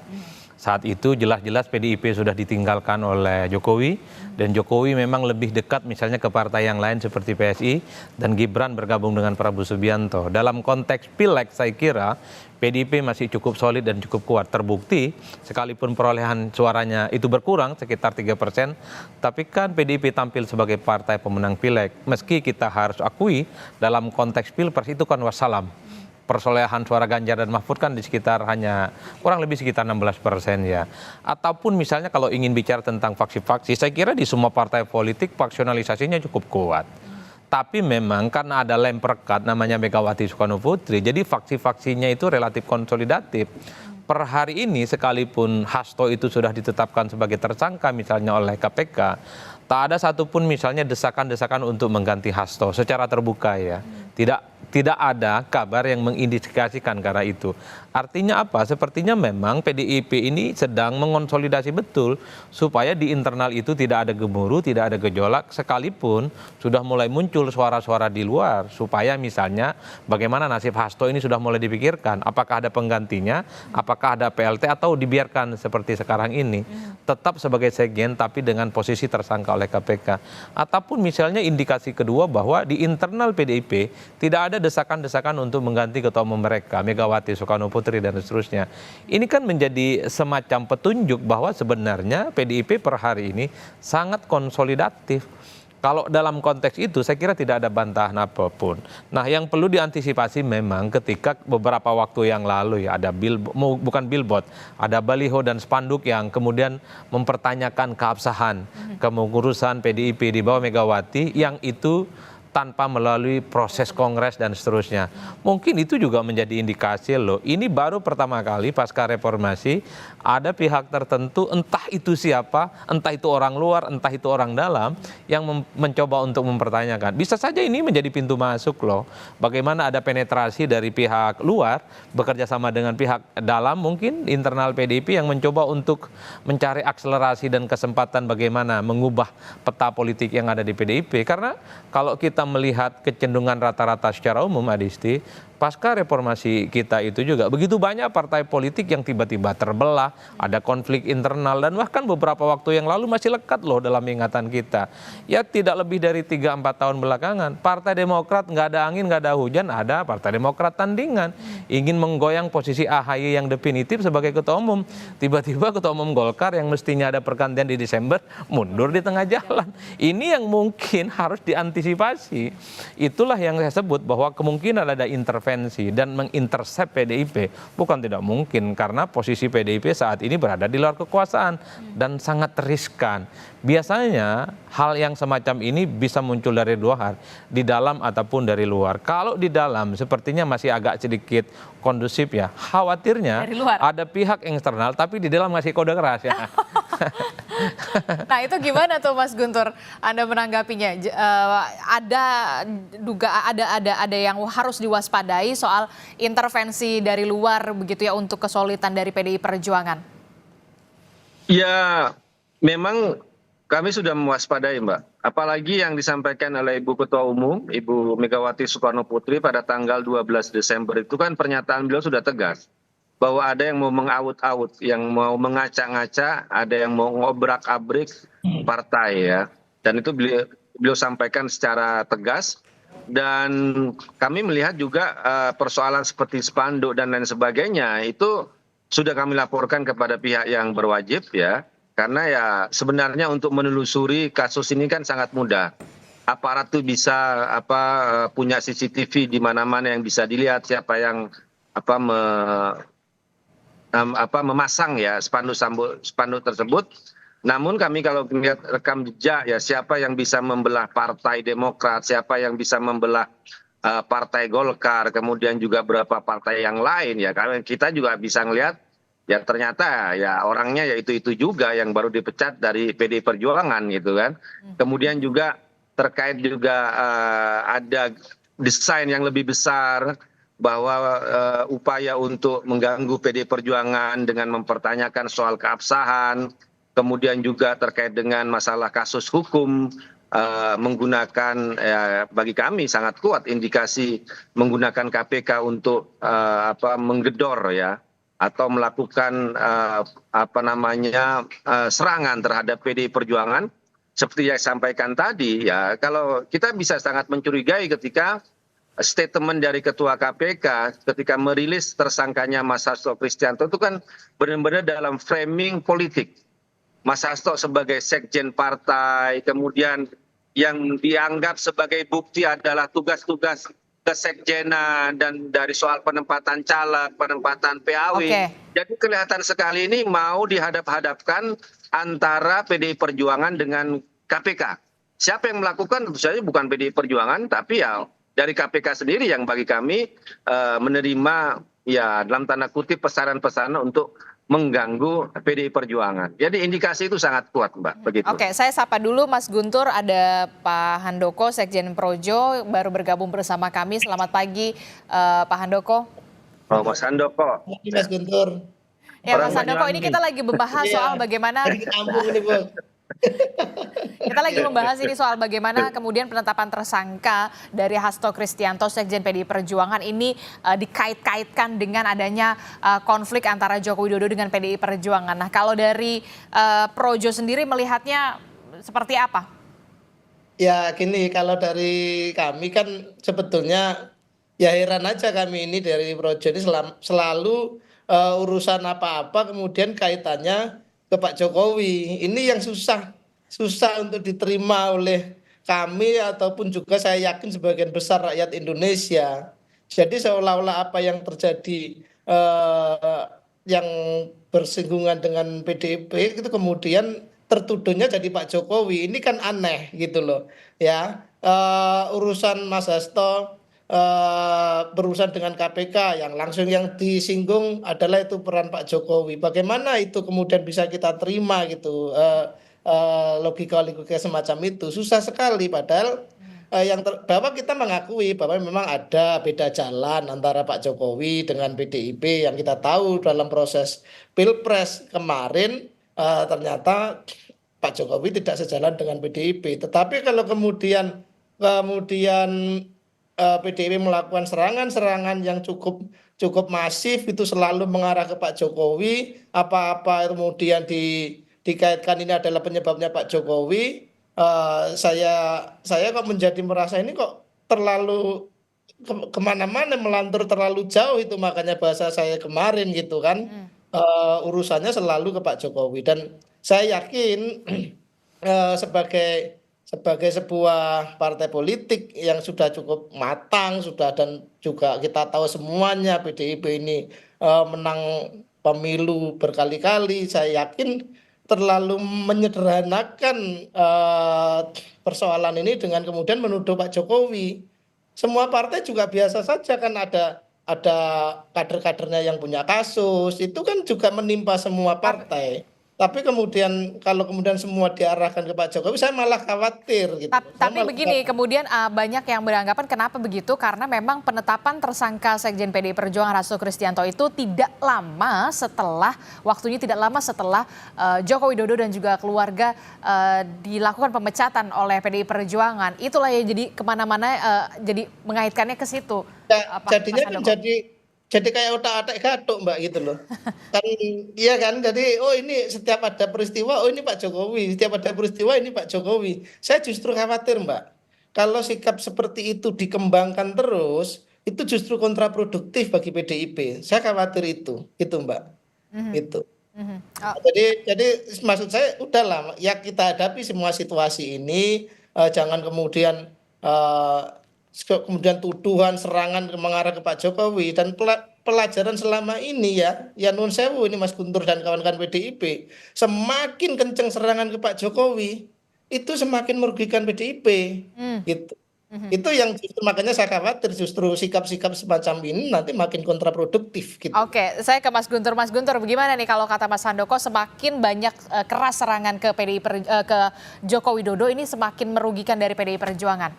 Speaker 7: Saat itu jelas-jelas PDIP sudah ditinggalkan oleh Jokowi, dan Jokowi memang lebih dekat misalnya ke partai yang lain seperti PSI, dan Gibran bergabung dengan Prabowo Subianto. Dalam konteks Pileg saya kira PDIP masih cukup solid dan cukup kuat. Terbukti sekalipun perolehan suaranya itu berkurang sekitar 3%, tapi kan PDIP tampil sebagai partai pemenang Pileg. Meski kita harus akui dalam konteks Pilpres itu kan wassalam. Perolehan suara Ganjar dan Mahfud kan di sekitar hanya kurang lebih sekitar 16% ya. Ataupun misalnya kalau ingin bicara tentang faksi-faksi, saya kira di semua partai politik faksionalisasinya cukup kuat. Tapi memang karena ada lem perekat namanya Megawati Soekarno Putri, jadi faksi-faksinya itu relatif konsolidatif. Per hari ini sekalipun Hasto itu sudah ditetapkan sebagai tersangka misalnya oleh KPK, tak ada satupun misalnya desakan-desakan untuk mengganti Hasto secara terbuka ya. Tidak ada kabar yang mengindikasikan karena itu. Artinya apa? Sepertinya memang PDIP ini sedang mengonsolidasi betul supaya di internal itu tidak ada gemuruh, tidak ada gejolak, sekalipun sudah mulai muncul suara-suara di luar supaya misalnya bagaimana nasib Hasto ini sudah mulai dipikirkan. Apakah ada penggantinya, apakah ada PLT atau dibiarkan seperti sekarang ini. Tetap sebagai sekjen tapi dengan posisi tersangka oleh KPK. Ataupun misalnya indikasi kedua bahwa di internal PDIP tidak ada desakan-desakan untuk mengganti ketua umum mereka, Megawati Soekarno Putri dan seterusnya. Ini kan menjadi semacam petunjuk bahwa sebenarnya PDIP per hari ini sangat konsolidatif. Kalau dalam konteks itu saya kira tidak ada bantahan apapun. Nah, yang perlu diantisipasi memang ketika beberapa waktu yang lalu ya ada bukan billboard, ada baliho dan spanduk yang kemudian mempertanyakan keabsahan kepengurusan PDIP di bawah Megawati yang itu tanpa melalui proses kongres dan seterusnya. Mungkin itu juga menjadi indikasi loh. Ini baru pertama kali pasca reformasi ada pihak tertentu, entah itu siapa, entah itu orang luar, entah itu orang dalam, yang mencoba untuk mempertanyakan. Bisa saja ini menjadi pintu masuk loh. Bagaimana ada penetrasi dari pihak luar, bekerja sama dengan pihak dalam mungkin internal PDIP yang mencoba untuk mencari akselerasi dan kesempatan bagaimana mengubah peta politik yang ada di PDIP. Karena kalau kita melihat kecenderungan rata-rata secara umum, Adisti, pasca reformasi kita itu juga begitu banyak partai politik yang tiba-tiba terbelah, ada konflik internal, dan bahkan beberapa waktu yang lalu masih lekat loh dalam ingatan kita. Ya tidak lebih dari 3-4 tahun belakangan, Partai Demokrat nggak ada angin, nggak ada hujan, ada Partai Demokrat tandingan. Ingin menggoyang posisi AHY yang definitif sebagai ketua umum. Tiba-tiba ketua umum Golkar yang mestinya ada pergantian di Desember, mundur di tengah jalan. Ini yang mungkin harus diantisipasi. Itulah yang saya sebut bahwa kemungkinan ada intervensi dan mengintersep PDIP bukan tidak mungkin karena posisi PDIP saat ini berada di luar kekuasaan dan sangat riskan. Biasanya hal yang semacam ini bisa muncul dari dua hal, di dalam ataupun dari luar. Kalau di dalam sepertinya masih agak sedikit kondusif ya. Khawatirnya ada pihak eksternal tapi di dalam masih kode keras ya.
Speaker 5: Nah itu gimana tuh Mas Guntur, Anda menanggapinya? Ada yang harus diwaspadai soal intervensi dari luar begitu ya untuk kesolidan dari PDI Perjuangan?
Speaker 6: Ya memang kami sudah mewaspadai, Mbak. Apalagi yang disampaikan oleh Ibu Ketua Umum, Ibu Megawati Soekarno Putri pada tanggal 12 Desember itu kan pernyataan beliau sudah tegas. Bahwa ada yang mau mengaut-aut, yang mau mengaca-ngaca, ada yang mau ngobrak-abrik partai ya. Dan itu beliau sampaikan secara tegas. Dan kami melihat juga persoalan seperti spanduk dan lain sebagainya itu sudah kami laporkan kepada pihak yang berwajib ya. karena ya sebenarnya untuk menelusuri kasus ini kan sangat mudah. Aparat tuh bisa punya CCTV di mana-mana yang bisa dilihat siapa yang memasang ya spanduk tersebut. Namun kami kalau melihat rekam jejak ya siapa yang bisa membelah Partai Demokrat, siapa yang bisa membelah Partai Golkar, kemudian juga beberapa partai yang lain ya, karena kita juga bisa ngelihat ya ternyata ya orangnya ya itu juga yang baru dipecat dari PDI Perjuangan gitu kan. Kemudian juga terkait juga ada desain yang lebih besar bahwa upaya untuk mengganggu PDI Perjuangan dengan mempertanyakan soal keabsahan, kemudian juga terkait dengan masalah kasus hukum, menggunakan bagi kami sangat kuat indikasi menggunakan KPK untuk menggedor ya atau melakukan serangan terhadap PDI Perjuangan seperti yang disampaikan tadi ya. Kalau kita bisa sangat mencurigai ketika statement dari Ketua KPK ketika merilis tersangkanya Mas Hasto Kristianto itu kan benar-benar dalam framing politik. Mas Hasto sebagai sekjen partai, kemudian yang dianggap sebagai bukti adalah tugas-tugas kesekjenan dan dari soal penempatan caleg, penempatan PAW. Jadi kelihatan sekali ini mau dihadap-hadapkan antara PDI Perjuangan dengan KPK. Siapa yang melakukan tentu saja bukan PDI Perjuangan, tapi ya dari KPK sendiri yang bagi kami menerima ya dalam tanda kutip pesanan-pesanan untuk mengganggu PDI Perjuangan. Jadi indikasi itu sangat kuat, Mbak. Begitu.
Speaker 5: Oke, saya sapa dulu Mas Guntur, ada Pak Handoko, Sekjen Projo, baru bergabung bersama kami. Selamat pagi, Pak Handoko.
Speaker 6: Oh, Mas Handoko.
Speaker 8: Mas Guntur.
Speaker 5: Ya, Mas Handoko, ini kita lagi membahas soal bagaimana kita lagi membahas ini soal bagaimana kemudian penetapan tersangka dari Hasto Kristianto, Sekjen PDI Perjuangan ini dikait-kaitkan dengan adanya konflik antara Joko Widodo dengan PDI Perjuangan. Nah, kalau dari Projo sendiri melihatnya seperti apa?
Speaker 8: Ya gini, kalau dari kami kan sebetulnya ya heran aja kami ini dari Projo ini selalu urusan apa-apa kemudian kaitannya ke Pak Jokowi. Ini yang susah untuk diterima oleh kami ataupun juga saya yakin sebagian besar rakyat Indonesia. Jadi seolah-olah apa yang terjadi yang bersinggungan dengan PDIP itu kemudian tertuduhnya jadi Pak Jokowi. Ini kan aneh gitu loh ya. Urusan Mas Hasto berurusan dengan KPK yang langsung yang disinggung adalah itu peran Pak Jokowi. Bagaimana itu kemudian bisa kita terima gitu logika-logika semacam itu susah sekali. Padahal bahwa kita mengakui bahwa memang ada beda jalan antara Pak Jokowi dengan PDIP yang kita tahu dalam proses Pilpres kemarin ternyata Pak Jokowi tidak sejalan dengan PDIP. Tetapi kalau kemudian PDIP melakukan serangan-serangan yang cukup masif itu selalu mengarah ke Pak Jokowi, apa-apa kemudian dikaitkan ini adalah penyebabnya Pak Jokowi, saya kok menjadi merasa ini kok terlalu kemana-mana melantur terlalu jauh itu, makanya bahasa saya kemarin gitu kan urusannya selalu ke Pak Jokowi. Dan saya yakin sebagai sebuah partai politik yang sudah cukup matang dan juga kita tahu semuanya PDIP ini menang pemilu berkali-kali, saya yakin terlalu menyederhanakan persoalan ini dengan kemudian menuduh Pak Jokowi. Semua partai juga biasa saja kan ada kader-kadernya yang punya kasus, itu kan juga menimpa semua partai. Tapi kemudian kalau kemudian semua diarahkan ke Pak Jokowi, saya malah khawatir gitu.
Speaker 5: Tapi begini, kemudian banyak yang beranggapan kenapa begitu? Karena memang penetapan tersangka Sekjen PDI Perjuangan Hasto Kristianto itu waktunya tidak lama setelah Joko Widodo dan juga keluarga dilakukan pemecatan oleh PDI Perjuangan. Itulah yang jadi kemana-mana jadi mengaitkannya ke situ.
Speaker 8: Jadinya kan jadi kayak otak-atik gatuk Mbak gitu loh. Kan iya kan, jadi ini setiap ada peristiwa ini Pak Jokowi, setiap ada peristiwa ini Pak Jokowi. Saya justru khawatir Mbak, kalau sikap seperti itu dikembangkan terus, itu justru kontraproduktif bagi PDIP. Saya khawatir itu gitu Mbak. Itu. Jadi maksud saya udahlah ya kita hadapi semua situasi ini, jangan kemudian tuduhan serangan mengarah ke Pak Jokowi dan pelajaran selama ini ya nun sewu ini Mas Guntur dan kawan-kawan PDIP, semakin kenceng serangan ke Pak Jokowi itu semakin merugikan PDIP gitu. Itu yang justru makanya saya khawatir justru sikap-sikap semacam ini nanti makin kontraproduktif gitu.
Speaker 5: Oke, saya ke Mas Guntur. Mas Guntur, bagaimana nih kalau kata Mas Handoko semakin banyak keras serangan ke ke Joko Widodo ini semakin merugikan dari PDI Perjuangan?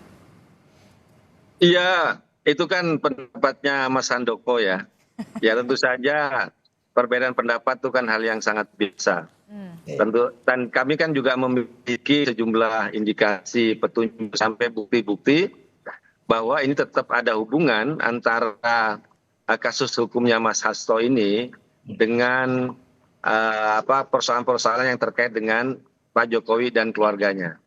Speaker 6: Iya, itu kan pendapatnya Mas Handoko ya. Ya tentu saja perbedaan pendapat itu kan hal yang sangat biasa. Tentu, dan kami kan juga memiliki sejumlah indikasi, petunjuk sampai bukti-bukti bahwa ini tetap ada hubungan antara kasus hukumnya Mas Hasto ini dengan persoalan-persoalan yang terkait dengan Pak Jokowi dan keluarganya.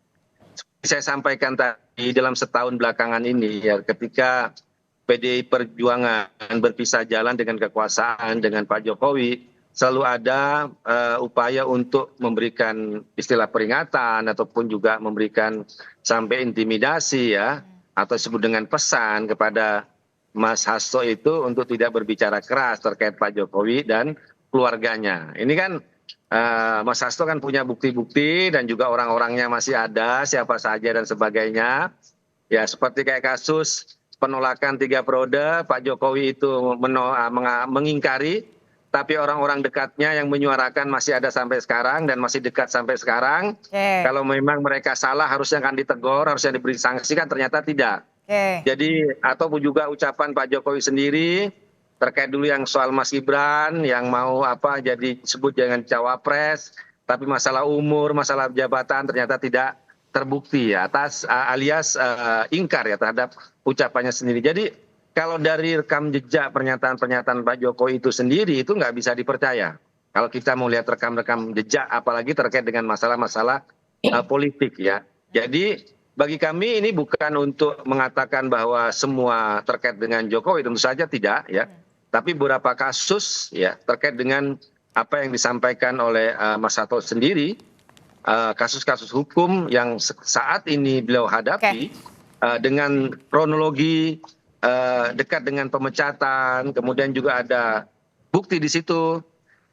Speaker 6: Seperti saya sampaikan tadi, dalam setahun belakangan ini ya, ketika PDI Perjuangan berpisah jalan dengan kekuasaan dengan Pak Jokowi, selalu ada upaya untuk memberikan istilah peringatan ataupun juga memberikan sampai intimidasi ya, atau disebut dengan pesan kepada Mas Hasto itu untuk tidak berbicara keras terkait Pak Jokowi dan keluarganya. Ini kan Mas Hasto kan punya bukti-bukti dan juga orang-orangnya masih ada, siapa saja dan sebagainya. Ya seperti kayak kasus penolakan 3 periode, Pak Jokowi itu mengingkari, tapi orang-orang dekatnya yang menyuarakan masih ada sampai sekarang dan masih dekat sampai sekarang. Kalau memang mereka salah harusnya kan ditegur, harusnya diberi sanksi, kan ternyata tidak. Jadi ataupun juga ucapan Pak Jokowi sendiri terkait dulu yang soal Mas Gibran yang mau jadi disebut dengan cawapres, tapi masalah umur, masalah jabatan ternyata tidak terbukti ya, alias ingkar ya terhadap ucapannya sendiri. Jadi kalau dari rekam jejak pernyataan-pernyataan Pak Jokowi itu sendiri itu nggak bisa dipercaya. Kalau kita mau lihat rekam-rekam jejak, apalagi terkait dengan masalah-masalah politik ya. Jadi bagi kami ini bukan untuk mengatakan bahwa semua terkait dengan Jokowi, tentu saja tidak ya. Tapi beberapa kasus ya terkait dengan apa yang disampaikan oleh Mas Hasto sendiri, kasus-kasus hukum yang saat ini beliau hadapi dengan kronologi dekat dengan pemecatan, kemudian juga ada bukti di situ,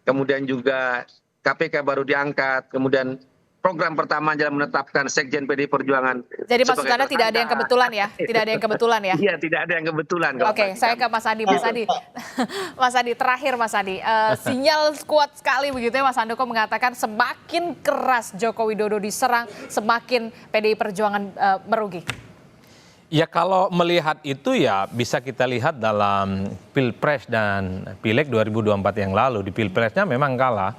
Speaker 6: kemudian juga KPK baru diangkat, kemudian program pertama adalah menetapkan Sekjen PDI Perjuangan.
Speaker 5: Jadi maksud Anda tidak ada yang kebetulan ya? Tidak ada yang kebetulan ya?
Speaker 6: Iya, tidak ada yang kebetulan.
Speaker 5: Oke, saya ke Mas Adi. Mas Adi, terakhir Mas Adi. Sinyal kuat sekali begitu ya Mas Handoko mengatakan semakin keras Joko Widodo diserang, semakin PDI Perjuangan merugi.
Speaker 7: Ya kalau melihat itu ya bisa kita lihat dalam Pilpres dan Pileg 2024 yang lalu. Di Pilpresnya memang kalah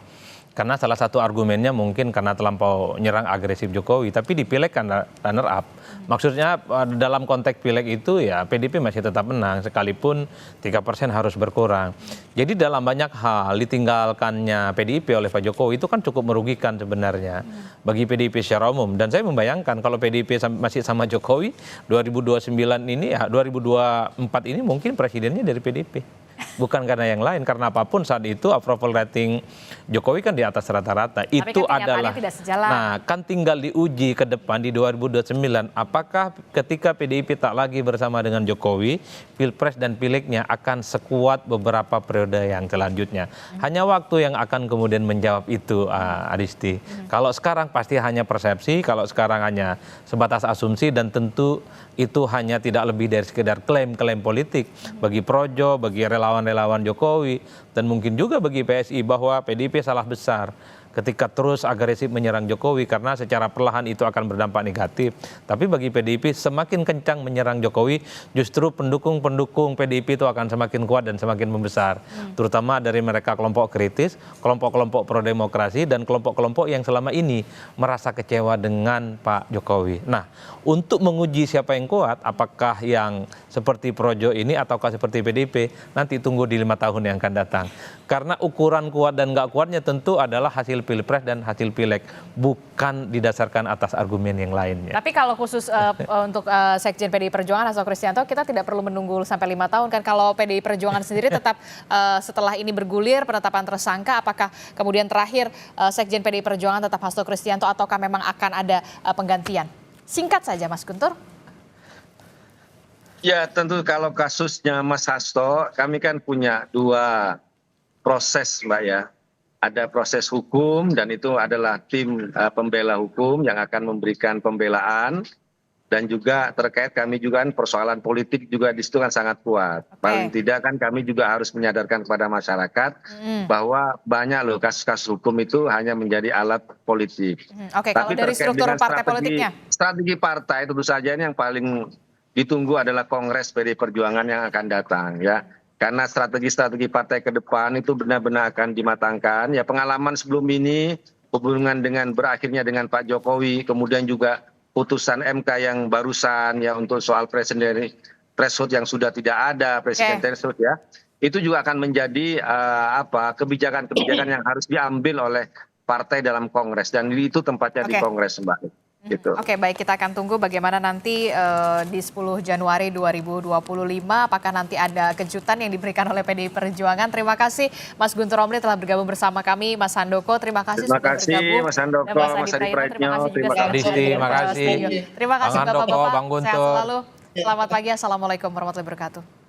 Speaker 7: karena salah satu argumennya mungkin karena terlampau nyerang agresif Jokowi. Tapi di Pileg karena runner up. Maksudnya dalam konteks Pileg itu ya PDIP masih tetap menang sekalipun 3% harus berkurang. Jadi dalam banyak hal ditinggalkannya PDIP oleh Pak Jokowi itu kan cukup merugikan sebenarnya bagi PDIP secara umum. Dan saya membayangkan kalau PDIP masih sama Jokowi 2029 ini ya 2024 ini mungkin presidennya dari PDIP. Bukan karena yang lain, karena apapun saat itu approval rating Jokowi kan di atas rata-rata. Itu
Speaker 5: kan
Speaker 7: adalah,
Speaker 5: tidak sejalan.
Speaker 7: nah kan tinggal diuji ke depan di 2029, apakah ketika PDIP tak lagi bersama dengan Jokowi, Pilpres dan Pilegnya akan sekuat beberapa periode yang selanjutnya. Hanya waktu yang akan kemudian menjawab itu, Adisti. Kalau sekarang pasti hanya persepsi, kalau sekarang hanya sebatas asumsi dan tentu itu hanya tidak lebih dari sekedar klaim-klaim politik bagi Projo, bagi relawan-relawan Jokowi, dan mungkin juga bagi PSI bahwa PDIP salah besar ketika terus agresif menyerang Jokowi karena secara perlahan itu akan berdampak negatif. Tapi bagi PDIP semakin kencang menyerang Jokowi, justru pendukung-pendukung PDIP itu akan semakin kuat dan semakin membesar. Terutama dari mereka kelompok kritis, kelompok-kelompok pro-demokrasi, dan kelompok-kelompok yang selama ini merasa kecewa dengan Pak Jokowi. Nah, untuk menguji siapa yang kuat, apakah yang seperti Projo ini ataukah seperti PDIP, nanti tunggu di 5 tahun yang akan datang. Karena ukuran kuat dan nggak kuatnya tentu adalah hasil Pilpres dan hasil Pileg, bukan didasarkan atas argumen yang lainnya.
Speaker 5: Tapi kalau khusus untuk Sekjen PDI Perjuangan Hasto Kristianto, kita tidak perlu menunggu sampai 5 tahun kan. Kalau PDI Perjuangan sendiri tetap setelah ini bergulir penetapan tersangka, apakah kemudian terakhir Sekjen PDI Perjuangan tetap Hasto Kristianto ataukah memang akan ada penggantian? Singkat saja Mas Guntur.
Speaker 6: Ya tentu kalau kasusnya Mas Hasto, kami kan punya 2 proses Mbak ya. Ada proses hukum dan itu adalah tim pembela hukum yang akan memberikan pembelaan. Dan juga terkait kami juga kan persoalan politik juga di situ kan sangat kuat. Paling tidak kan kami juga harus menyadarkan kepada masyarakat bahwa banyak loh kasus-kasus hukum itu hanya menjadi alat politik.
Speaker 5: Oke, kalau dari struktur partai politiknya?
Speaker 6: Strategi partai tentu saja ini yang paling ditunggu adalah Kongres PDI Perjuangan yang akan datang ya. Karena strategi-strategi partai ke depan itu benar-benar akan dimatangkan. Ya pengalaman sebelum ini hubungan dengan berakhirnya dengan Pak Jokowi, kemudian juga putusan MK yang barusan ya untuk soal presiden threshold yang sudah tidak ada, presiden threshold ya. Itu juga akan menjadi kebijakan-kebijakan yang harus diambil oleh partai dalam Kongres dan itu tempatnya di Kongres Mbak. Gitu.
Speaker 5: Oke, baik, kita akan tunggu bagaimana nanti di 10 Januari 2025 apakah nanti ada kejutan yang diberikan oleh PDI Perjuangan. Terima kasih Mas Guntur Romli telah bergabung bersama kami. Mas Handoko, terima kasih sudah bergabung.
Speaker 6: Terima kasih Mas Handoko, Mas Adi Praetno,
Speaker 5: terima kasih
Speaker 7: terima kasih.
Speaker 5: Terima kasih
Speaker 7: Bang Handoko,
Speaker 5: Bapak-bapak.
Speaker 7: Bang Guntur.
Speaker 5: Sehat selalu. Selamat pagi, Assalamualaikum warahmatullahi wabarakatuh.